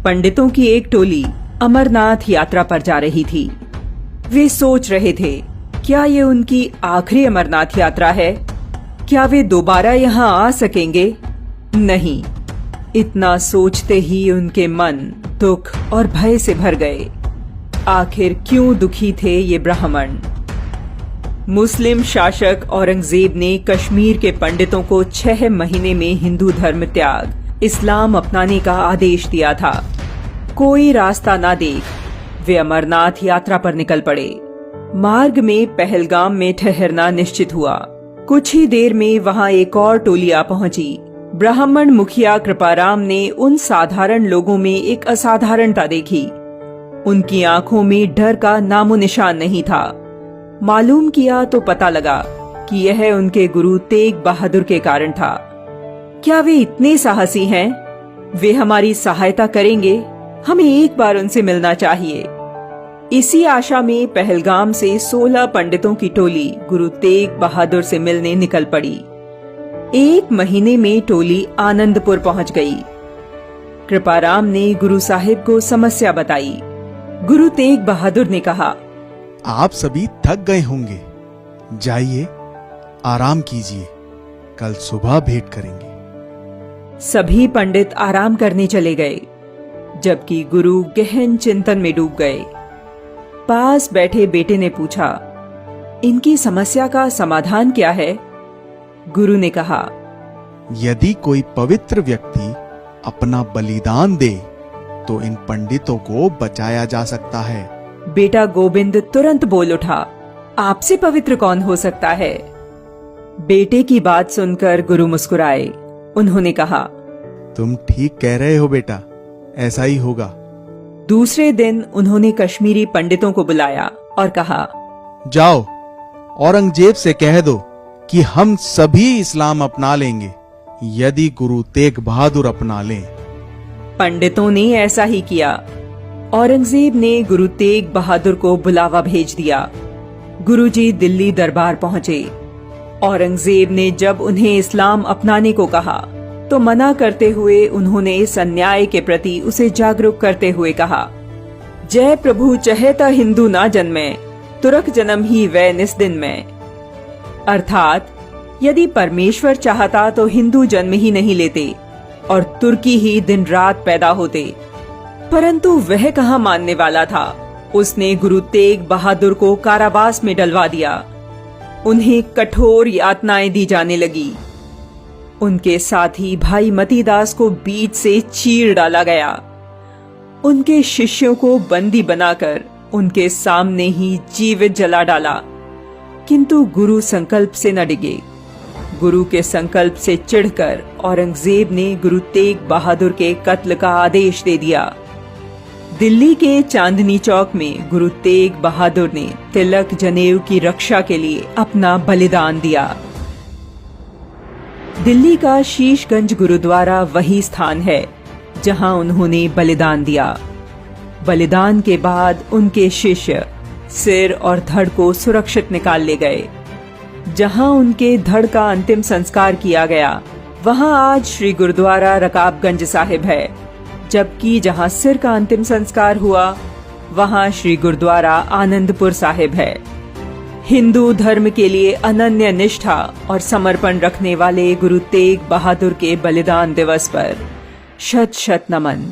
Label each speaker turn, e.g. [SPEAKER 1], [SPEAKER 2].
[SPEAKER 1] पंडितों की एक टोली अमरनाथ यात्रा पर जा रही थी। वे सोच रहे थे, क्या ये उनकी आखिरी अमरनाथ यात्रा है? क्या वे दोबारा यहाँ आ सकेंगे? नहीं। इतना सोचते ही उनके मन दुख और भय से भर गए। आखिर क्यों दुखी थे ये ब्राह्मण? मुस्लिम शासक औरंगजेब ने कश्मीर के पंडितों को 6 महीने में हिंदू धर्म त्याग, इस्लाम अपनाने का आदेश दिया था। कोई रास्ता ना देख वे अमरनाथ यात्रा पर निकल पड़े। मार्ग में पहलगाम में ठहरना निश्चित हुआ। कुछ ही देर में वहां एक और टोली आ पहुंची। ब्राह्मण मुखिया कृपाराम ने उन साधारण लोगों में एक असाधारणता देखी। उनकी आंखों में डर का नामो निशान नहीं था। मालूम किया तो पता लगा कि यह उनके गुरु तेग बहादुर के कारण था। क्या वे इतने साहसी हैं? वे हमारी सहायता करेंगे? हमें एक बार उनसे मिलना चाहिए। इसी आशा में पहलगाम से 16 पंडितों की टोली गुरु तेग बहादुर से मिलने निकल पड़ी। 1 महीने में टोली आनंदपुर पहुंच गई। कृपाराम ने गुरु साहिब को समस्या बताई। गुरु तेग बहादुर ने कहा,
[SPEAKER 2] आप सभी थक गए होंगे, जाइए आराम कीजिए, कल सुबह भेंट करेंगे।
[SPEAKER 1] सभी पंडित आराम करने चले गए, जबकि गुरु गहन चिंतन में डूब गए। पास बैठे बेटे ने पूछा, इनकी समस्या का समाधान क्या है? गुरु ने कहा,
[SPEAKER 2] यदि कोई पवित्र व्यक्ति अपना बलिदान दे तो इन पंडितों को बचाया जा सकता है।
[SPEAKER 1] बेटा गोविंद तुरंत बोल उठा, आपसे पवित्र कौन हो सकता है? बेटे की बात सुनकर गुरु मुस्कुराए। उन्होंने कहा,
[SPEAKER 2] तुम ठीक कह रहे हो बेटा, ऐसा ही होगा।
[SPEAKER 1] दूसरे दिन उन्होंने कश्मीरी पंडितों को बुलाया और कहा,
[SPEAKER 2] जाओ औरंगजेब से कह दो कि हम सभी इस्लाम अपना लेंगे यदि गुरु तेग बहादुर अपना लें।
[SPEAKER 1] पंडितों ने ऐसा ही किया। औरंगजेब ने गुरु तेग बहादुर को बुलावा भेज दिया। गुरुजी दिल्ली दरबार पहुंचे। औरंगजेब ने जब उन्हें इस्लाम अपनाने को कहा तो मना करते हुए उन्होंने इस अन्याय के प्रति उसे जागरूक करते हुए कहा, जय प्रभु चहेता हिंदू ना जन्मे, तुरक जन्म ही वै निस्दिन में। अर्थात यदि परमेश्वर चाहता तो हिंदू जन्म ही नहीं लेते और तुर्की ही दिन रात पैदा होते। परंतु वह कहाँ मानने वाला था। उसने गुरु तेग बहादुर को कारावास में डलवा दिया। उन्हें कठोर यातनाएं दी जाने लगी। उनके साथी भाई मतीदास को बीच से चीर डाला गया। उनके शिष्यों को बंदी बनाकर उनके सामने ही जीवित जला डाला। किंतु गुरु संकल्प से न डिगे। गुरु के संकल्प से चिढ़कर औरंगजेब ने गुरु तेग बहादुर के कत्ल का आदेश दे दिया। दिल्ली के चांदनी चौक में गुरु तेग बहादुर ने तिलक जनेऊ की रक्षा के लिए अपना बलिदान दिया। दिल्ली का शीशगंज गुरुद्वारा वही स्थान है जहां उन्होंने बलिदान दिया। बलिदान के बाद उनके शिष्य सिर और धड़ को सुरक्षित निकाल ले गए। जहां उनके धड़ का अंतिम संस्कार किया गया वहां आज श्री गुरुद्वारा रकाबगंज साहिब है, जबकि जहां सिर का अंतिम संस्कार हुआ वहां श्री गुरुद्वारा आनंदपुर साहिब है। हिंदू धर्म के लिए अनन्य निष्ठा और समर्पण रखने वाले गुरु तेग बहादुर के बलिदान दिवस पर शत शत नमन।